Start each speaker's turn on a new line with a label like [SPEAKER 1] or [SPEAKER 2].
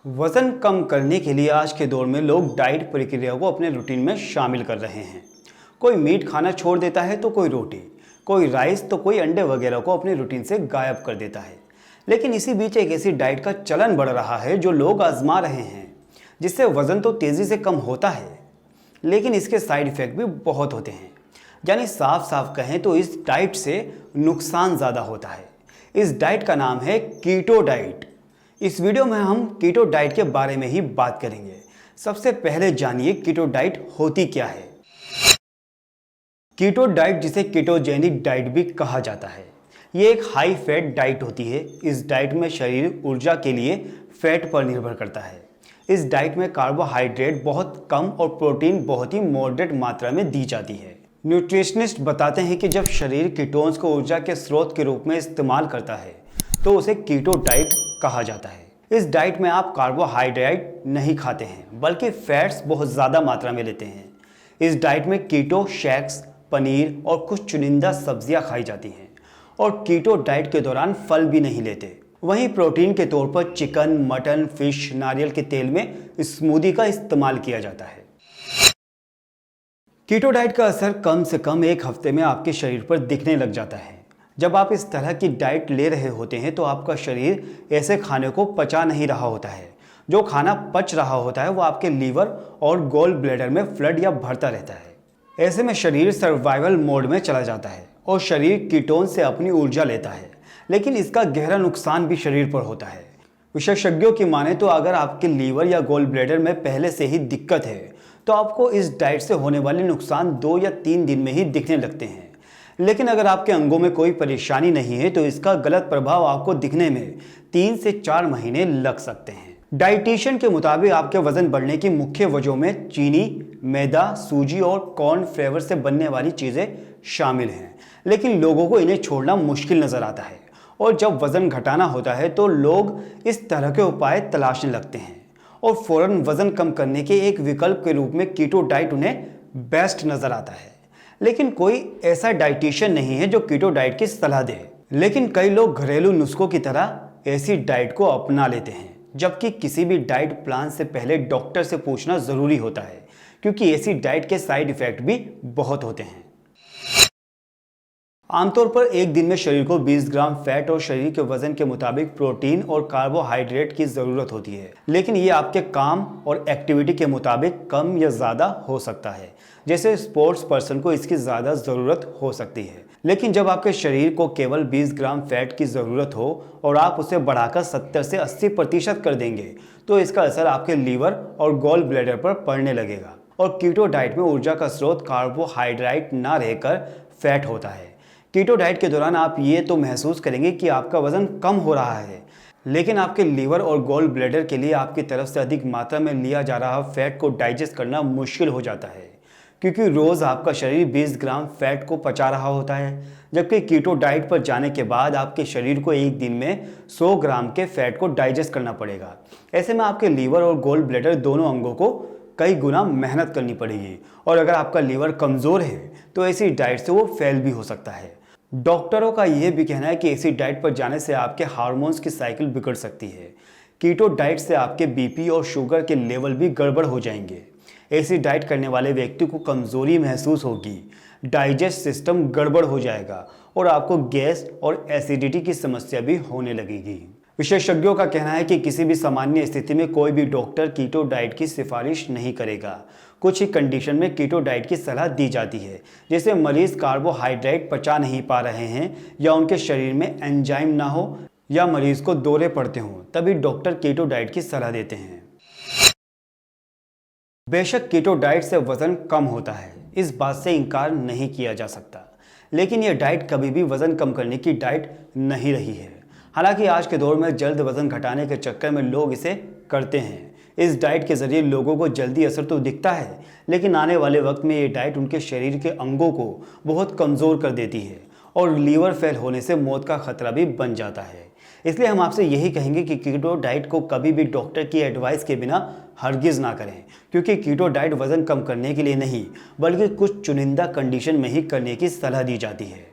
[SPEAKER 1] वज़न कम करने के लिए आज के दौर में लोग डाइट प्रक्रिया को अपने रूटीन में शामिल कर रहे हैं। कोई मीट खाना छोड़ देता है तो कोई रोटी, कोई राइस तो कोई अंडे वगैरह को अपने रूटीन से गायब कर देता है। लेकिन इसी बीच एक ऐसी डाइट का चलन बढ़ रहा है जो लोग आजमा रहे हैं, जिससे वज़न तो तेज़ी से कम होता है, लेकिन इसके साइड इफ़ेक्ट भी बहुत होते हैं। यानी साफ साफ कहें तो इस डाइट से नुकसान ज़्यादा होता है। इस डाइट का नाम है कीटो डाइट। इस वीडियो में हम कीटो डाइट के बारे में ही बात करेंगे। सबसे पहले जानिए कीटो डाइट होती क्या है। कीटो डाइट, जिसे कीटोजेनिक डाइट भी कहा जाता है, ये एक हाई फैट डाइट होती है। इस डाइट में शरीर ऊर्जा के लिए फैट पर निर्भर करता है। इस डाइट में कार्बोहाइड्रेट बहुत कम और प्रोटीन बहुत ही मॉडरेट मात्रा में दी जाती है। न्यूट्रिशनिस्ट बताते हैं कि जब शरीर कीटोन्स को ऊर्जा के स्रोत के रूप में इस्तेमाल करता है तो उसे कीटो डाइट कहा जाता है। इस डाइट में आप कार्बोहाइड्रेट नहीं खाते हैं, बल्कि फैट्स बहुत ज़्यादा मात्रा में लेते हैं। इस डाइट में कीटो शेक्स, पनीर और कुछ चुनिंदा सब्जियां खाई जाती हैं, और कीटो डाइट के दौरान फल भी नहीं लेते। वहीं प्रोटीन के तौर पर चिकन, मटन, फिश, नारियल के तेल में स्मूदी का इस्तेमाल किया जाता है। कीटो डाइट का असर कम से कम एक हफ्ते में आपके शरीर पर दिखने लग जाता है। जब आप इस तरह की डाइट ले रहे होते हैं तो आपका शरीर ऐसे खाने को पचा नहीं रहा होता है। जो खाना पच रहा होता है वो आपके लीवर और गॉल ब्लैडर में फ्लड या भरता रहता है। ऐसे में शरीर सर्वाइवल मोड में चला जाता है और शरीर कीटोन से अपनी ऊर्जा लेता है, लेकिन इसका गहरा नुकसान भी शरीर पर होता है। विशेषज्ञों की माने तो अगर आपके लीवर या गॉल ब्लैडर में पहले से ही दिक्कत है तो आपको इस डाइट से होने वाले नुकसान 2 या 3 दिन में ही दिखने लगते हैं। लेकिन अगर आपके अंगों में कोई परेशानी नहीं है तो इसका गलत प्रभाव आपको दिखने में 3 से 4 महीने लग सकते हैं। डाइटिशियन के मुताबिक आपके वजन बढ़ने की मुख्य वजहों में चीनी, मैदा, सूजी और कॉर्न फ्लेवर से बनने वाली चीज़ें शामिल हैं, लेकिन लोगों को इन्हें छोड़ना मुश्किल नज़र आता है। और जब वज़न घटाना होता है तो लोग इस तरह के उपाय तलाशने लगते हैं और फ़ौरन वज़न कम करने के एक विकल्प के रूप में कीटो डाइट उन्हें बेस्ट नज़र आता है। लेकिन कोई ऐसा डाइटिशियन नहीं है जो कीटो डाइट की सलाह दे। लेकिन कई लोग घरेलू नुस्खों की तरह ऐसी डाइट को अपना लेते हैं, जबकि किसी भी डाइट प्लान से पहले डॉक्टर से पूछना ज़रूरी होता है, क्योंकि ऐसी डाइट के साइड इफ़ेक्ट भी बहुत होते हैं। आमतौर पर एक दिन में शरीर को 20 ग्राम फैट और शरीर के वजन के मुताबिक प्रोटीन और कार्बोहाइड्रेट की ज़रूरत होती है, लेकिन ये आपके काम और एक्टिविटी के मुताबिक कम या ज़्यादा हो सकता है। जैसे स्पोर्ट्स पर्सन को इसकी ज़्यादा ज़रूरत हो सकती है, लेकिन जब आपके शरीर को केवल 20 ग्राम फैट की ज़रूरत हो और आप उसे बढ़ाकर 70 से 80% कर देंगे तो इसका असर आपके लीवर और गॉल ब्लैडर पर पड़ने लगेगा। और कीटो डाइट में ऊर्जा का स्रोत कार्बोहाइड्रेट ना रहकर फैट होता है। कीटो डाइट के दौरान आप ये तो महसूस करेंगे कि आपका वज़न कम हो रहा है, लेकिन आपके लीवर और गॉल ब्लैडर के लिए आपकी तरफ से अधिक मात्रा में लिया जा रहा फैट को डाइजेस्ट करना मुश्किल हो जाता है, क्योंकि रोज़ आपका शरीर 20 ग्राम फैट को पचा रहा होता है, जबकि कीटो डाइट पर जाने के बाद आपके शरीर को एक दिन में 100 ग्राम के फैट को डाइजेस्ट करना पड़ेगा। ऐसे में आपके लीवर और गॉल ब्लैडर दोनों अंगों को कई गुना मेहनत करनी पड़ेगी, और अगर आपका लीवर कमज़ोर है तो ऐसी डाइट से वो फेल भी हो सकता है। डॉक्टरों का यह भी कहना है कि ऐसी डाइट पर जाने से आपके हार्मोन्स की साइकिल बिगड़ सकती है। कीटो डाइट से आपके बीपी और शुगर के लेवल भी गड़बड़ हो जाएंगे। ऐसी डाइट करने वाले व्यक्ति को कमज़ोरी महसूस होगी, डाइजेस्ट सिस्टम गड़बड़ हो जाएगा और आपको गैस और एसिडिटी की समस्या भी होने लगेगी। विशेषज्ञों का कहना है कि किसी भी सामान्य स्थिति में कोई भी डॉक्टर कीटो डाइट की सिफारिश नहीं करेगा। कुछ ही कंडीशन में कीटो डाइट की सलाह दी जाती है, जैसे मरीज कार्बोहाइड्रेट पचा नहीं पा रहे हैं, या उनके शरीर में एंजाइम ना हो, या मरीज को दौरे पड़ते हों, तभी डॉक्टर कीटो डाइट की सलाह देते हैं। बेशक कीटो डाइट से वज़न कम होता है, इस बात से इनकार नहीं किया जा सकता, लेकिन यह डाइट कभी भी वज़न कम करने की डाइट नहीं रही है। हालांकि आज के दौर में जल्द वज़न घटाने के चक्कर में लोग इसे करते हैं। इस डाइट के ज़रिए लोगों को जल्दी असर तो दिखता है, लेकिन आने वाले वक्त में ये डाइट उनके शरीर के अंगों को बहुत कमज़ोर कर देती है और लीवर फेल होने से मौत का खतरा भी बन जाता है। इसलिए हम आपसे यही कहेंगे कि कीटो डाइट को कभी भी डॉक्टर की एडवाइस के बिना हरगिज़ ना करें, क्योंकि कीटो डाइट वज़न कम करने के लिए नहीं, बल्कि कुछ चुनिंदा कंडीशन में ही करने की सलाह दी जाती है।